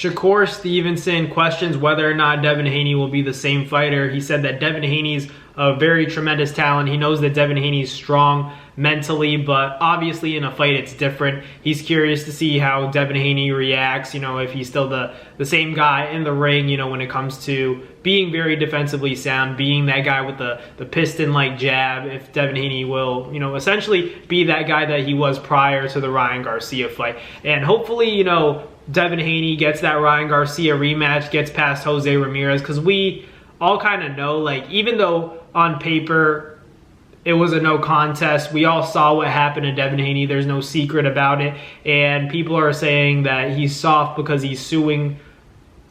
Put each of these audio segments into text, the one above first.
Shakur Stevenson questions whether or not Devin Haney will be the same fighter. He said that Devin Haney's a very tremendous talent. He knows that Devin Haney's strong mentally, but obviously in a fight it's different. He's curious to see how Devin Haney reacts, if he's still the same guy in the ring, when it comes to being very defensively sound, being that guy with the piston-like jab, if Devin Haney will, essentially be that guy that he was prior to the Ryan Garcia fight. And hopefully, Devin Haney gets that Ryan Garcia rematch, gets past Jose Ramirez, because we all kind of know, even though on paper it was a no contest, we all saw what happened to Devin Haney. There's no secret about it. And people are saying that he's soft because he's suing,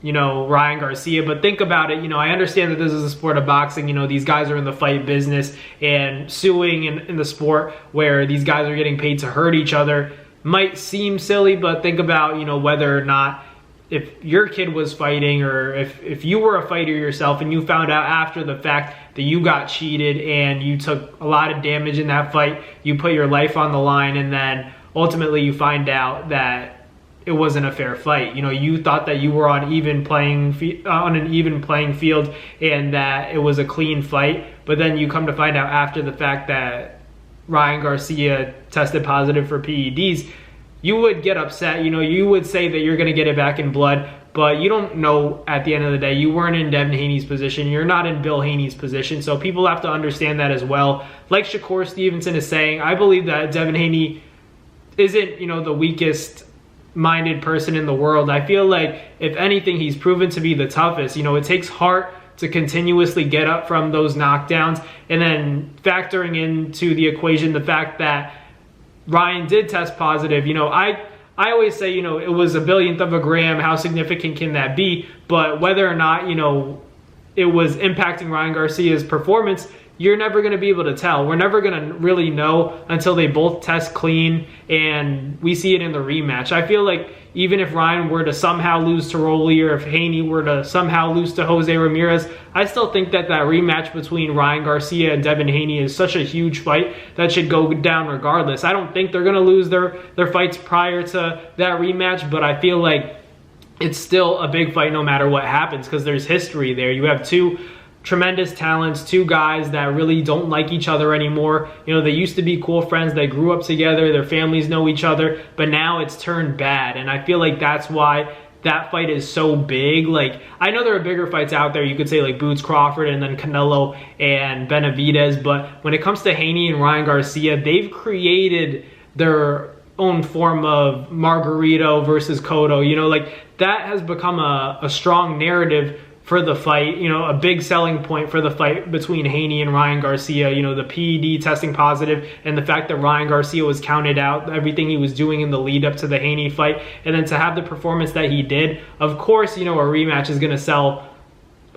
Ryan Garcia. But think about it, I understand that this is a sport of boxing. These guys are in the fight business, and suing in the sport where these guys are getting paid to hurt each other might seem silly, but think about, whether or not, if your kid was fighting, or if you were a fighter yourself and you found out after the fact that you got cheated and you took a lot of damage in that fight, you put your life on the line, and then ultimately you find out that it wasn't a fair fight. You thought that you were on an even playing field and that it was a clean fight, but then you come to find out after the fact that Ryan Garcia tested positive for PEDs. You would get upset, you would say that you're going to get it back in blood, but you don't know at the end of the day. You weren't in Devin Haney's position. You're not in Bill Haney's position, so people have to understand that as well. Like Shakur Stevenson is saying, I believe that Devin Haney isn't, the weakest minded person in the world. I feel like, if anything, he's proven to be the toughest. It takes heart to continuously get up from those knockdowns, and then factoring into the equation the fact that Ryan did test positive. I always say, it was a billionth of a gram. How significant can that be? But whether or not, it was impacting Ryan Garcia's performance, you're never going to be able to tell. We're never going to really know until they both test clean and we see it in the rematch. I feel like even if Ryan were to somehow lose to Rolly, or if Haney were to somehow lose to Jose Ramirez, I still think that rematch between Ryan Garcia and Devin Haney is such a huge fight that should go down regardless. I don't think they're going to lose their fights prior to that rematch, but I feel like it's still a big fight no matter what happens, because there's history there. You have two tremendous talents, two guys that really don't like each other anymore. They used to be cool friends. They grew up together. Their families know each other, but now it's turned bad. And I feel like that's why that fight is so big. I know there are bigger fights out there. You could say Boots Crawford and then Canelo and Benavidez. But when it comes to Haney and Ryan Garcia, they've created their own form of Margarito versus Cotto. That has become a strong narrative for the fight, a big selling point for the fight between Haney and Ryan Garcia, the PED testing positive and the fact that Ryan Garcia was counted out, everything he was doing in the lead up to the Haney fight, and then to have the performance that he did. Of course, a rematch is going to sell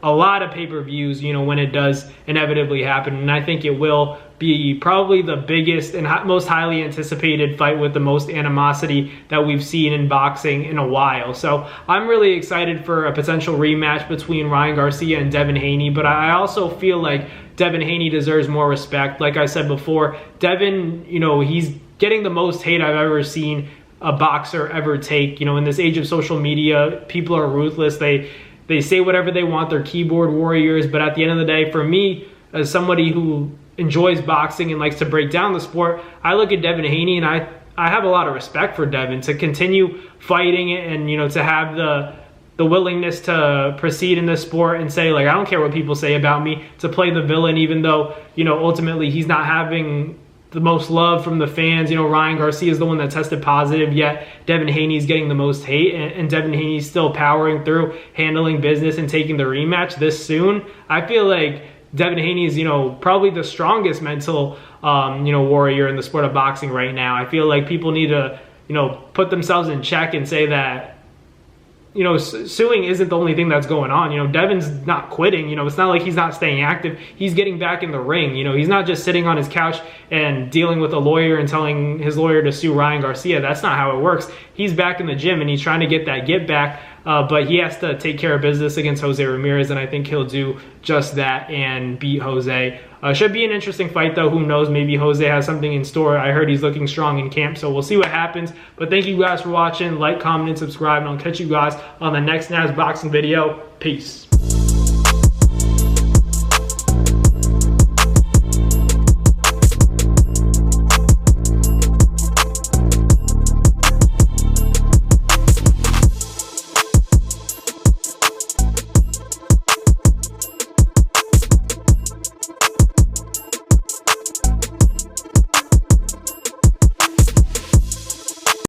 a lot of pay-per-views, when it does inevitably happen, and I think it will be probably the biggest and most highly anticipated fight with the most animosity that we've seen in boxing in a while. So I'm really excited for a potential rematch between Ryan Garcia and Devin Haney, but I also feel like Devin Haney deserves more respect. Like I said before, Devin, he's getting the most hate I've ever seen a boxer ever take. In this age of social media, people are ruthless. They say whatever they want. They're keyboard warriors. But at the end of the day, for me, as somebody who enjoys boxing and likes to break down the sport, I look at Devin Haney and I have a lot of respect for Devin to continue fighting it, and to have the willingness to proceed in this sport and say, I don't care what people say about me, to play the villain, even though ultimately he's not having the most love from the fans. Ryan Garcia is the one that tested positive, yet Devin Haney's getting the most hate, and Devin Haney's still powering through, handling business, and taking the rematch this soon. I feel like Devin Haney is, probably the strongest mental, warrior in the sport of boxing right now. I feel like people need to, put themselves in check and say that, suing isn't the only thing that's going on. Devin's not quitting. It's not like he's not staying active. He's getting back in the ring. He's not just sitting on his couch and dealing with a lawyer and telling his lawyer to sue Ryan Garcia. That's not how it works. He's back in the gym and he's trying to get that get back. But he has to take care of business against Jose Ramirez, and I think he'll do just that and beat Jose Should be an interesting fight though. Who knows? Maybe Jose has something in store. I heard he's looking strong in camp, so we'll see what happens. But thank you guys for watching. Like, comment, and subscribe, and I'll catch you guys on the next NAS boxing video. Peace.